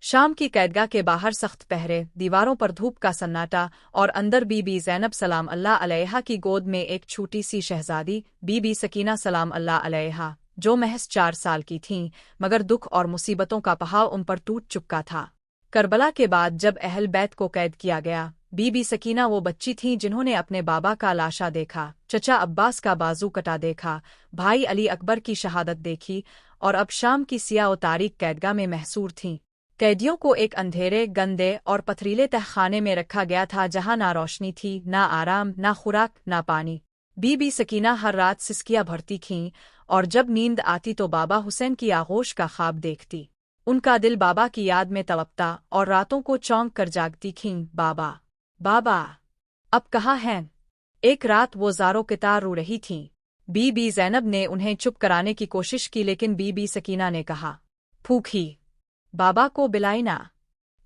शाम की कैदगाह के बाहर सख्त पहरे, दीवारों पर धूप का सन्नाटा, और अंदर बीबी ज़ैनब सलाम अल्लाह अलैहा की गोद में एक छोटी सी शहजादी बीबी सकीना सलाम अल्लाह अलैहा, जो महज 4 साल की थीं, मगर दुख और मुसीबतों का पहाड़ उन पर टूट चुका था। करबला के बाद जब अहल बैत को कैद किया गया, बीबी सकीना वो बच्ची थीं जिन्होंने अपने बाबा का लाशा देखा, चचा अब्बास का बाजू कटा देखा, भाई अली अकबर की शहादत देखी, और अब शाम की सियाह व तारीक कैदगाह में महसूर थीं। कैदियों को एक अंधेरे, गंदे और पथरीले तहखाने में रखा गया था जहां ना रोशनी थी, ना आराम, ना खुराक, ना पानी। बीबी सकीना हर रात सिसकियां भरती थीं, और जब नींद आती तो बाबा हुसैन की आगोश का ख्वाब देखती। उनका दिल बाबा की याद में तड़पता और रातों को चौंक कर जागती थीं। बाबा, बाबा, अब कहाँ हैं? एक रात वो ज़ारो कितार रो रही थीं। बीबी ज़ैनब ने उन्हें चुप कराने की कोशिश की, लेकिन बीबी सकीना ने कहा, फूफी, बाबा को बिलाई ना,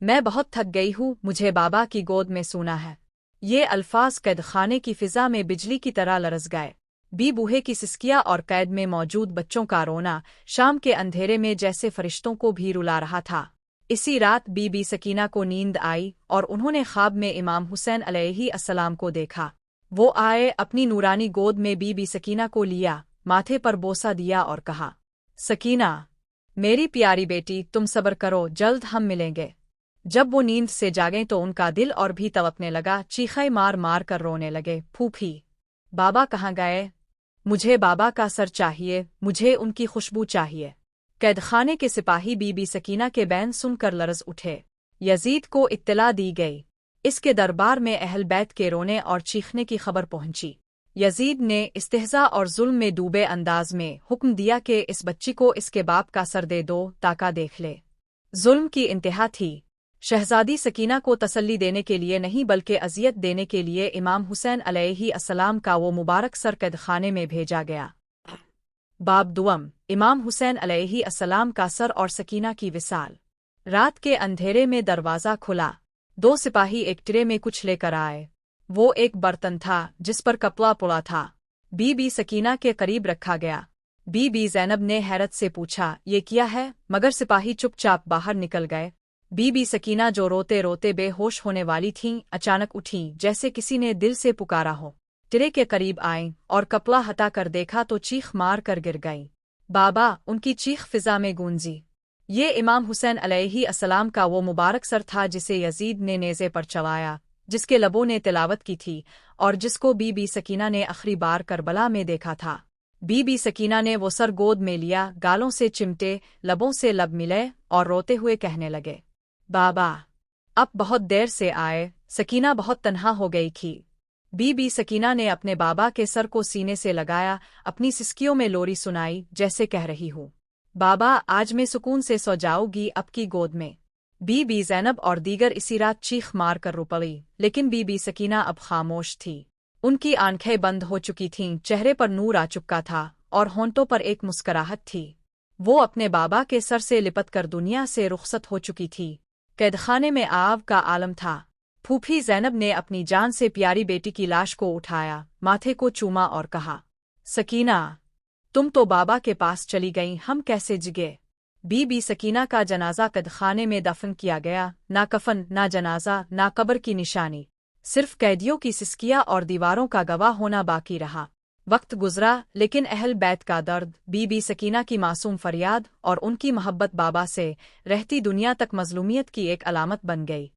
मैं बहुत थक गई हूँ, मुझे बाबा की गोद में सोना है। ये अल्फाज कैद खाने की फिजा में बिजली की तरह लरस गए। बूहे की सिसकियाँ और कैद में मौजूद बच्चों का रोना शाम के अंधेरे में जैसे फरिश्तों को भी रुला रहा था। इसी रात बीबी सकीना को नींद आई और उन्होंने ख्वाब में इमाम हुसैन अलैहि अस्सलाम को देखा। वो आए, अपनी नूरानी गोद में बीबी सकीना को लिया, माथे पर बोसा दिया और कहा, सकीना, मेरी प्यारी बेटी, तुम सब्र करो, जल्द हम मिलेंगे। जब वो नींद से जागें तो उनका दिल और भी तड़पने लगा, चीखें मार मार कर रोने लगे। फूफी, बाबा कहाँ गए? मुझे बाबा का सर चाहिए, मुझे उनकी खुशबू चाहिए। कैदखाने के सिपाही बीबी सकीना के बैन सुनकर लरज उठे। यजीद को इत्तला दी गई। इसके दरबार में अहल बैत के रोने और चीखने की खबर पहुंची। यजीद ने इस्तेहज़ा और जुल्म में डूबे अंदाज में हुक्म दिया कि इस बच्ची को इसके बाप का सर दे दो ताका देख ले। जुल्म की इंतहा थी। शहजादी सकीना को तसल्ली देने के लिए नहीं बल्कि अजियत देने के लिए इमाम हुसैन अलैहि अस्सलाम का वो मुबारक सर कैदखाने में भेजा गया। बाब दुअम, इमाम हुसैन अलैहि अस्सलाम का सर और सकीना की विसाल। रात के अंधेरे में दरवाज़ा खुला। 2 सिपाही एक ट्रे में कुछ लेकर आए। वो एक बर्तन था जिस पर कपड़ा पुड़ा था। बीबी सकीना के करीब रखा गया। बीबी ज़ैनब ने हैरत से पूछा, ये क्या है? मगर सिपाही चुपचाप बाहर निकल गए। बीबी सकीना, जो रोते रोते बेहोश होने वाली थीं, अचानक उठीं जैसे किसी ने दिल से पुकारा हो। ट्रे के करीब आईं और कपड़ा हटा कर देखा तो चीख मार कर गिर गईं। बाबा, उनकी चीख फिजा में गूंजी। ये इमाम हुसैन अलैहि अस्सलाम का वो मुबारक सर था जिसे यजीद ने नेज़े पर चलाया, जिसके लबों ने तिलावत की थी और जिसको बीबी सकीना ने आखिरी बार करबला में देखा था। बीबी सकीना ने वो सर गोद में लिया, गालों से चिमटे, लबों से लब मिले और रोते हुए कहने लगे, बाबा, अब बहुत देर से आए। सकीना बहुत तन्हा हो गई थी। बीबी सकीना ने अपने बाबा के सर को सीने से लगाया, अपनी सिसकियों में लोरी सुनाई, जैसे कह रही हूँ, बाबा, आज मैं सुकून से सो जाऊंगी आपकी गोद में। बीबी ज़ैनब और दीगर इसी रात चीख मार कर रो पड़ी, लेकिन बीबी सकीना अब खामोश थी। उनकी आंखें बंद हो चुकी थीं, चेहरे पर नूर आ चुका था और होंठों पर एक मुस्कुराहट थी। वो अपने बाबा के सर से लिपट कर दुनिया से रुखसत हो चुकी थी। कैदखाने में आग का आलम था। फूफी ज़ैनब ने अपनी जान से प्यारी बेटी की लाश को उठाया, माथे को चूमा और कहा, सकीना, तुम तो बाबा के पास चली गईं, हम कैसे जिगे? बीबी सकीना का जनाजा कैदखाने में दफन किया गया। ना कफन, ना जनाजा, ना कब्र की निशानी, सिर्फ कैदियों की सिसकियाँ और दीवारों का गवाह होना बाकी रहा। वक्त गुजरा, लेकिन अहल बैत का दर्द, बीबी सकीना की मासूम फरियाद और उनकी मोहब्बत बाबा से रहती दुनिया तक मजलूमियत की एक अलामत बन गई।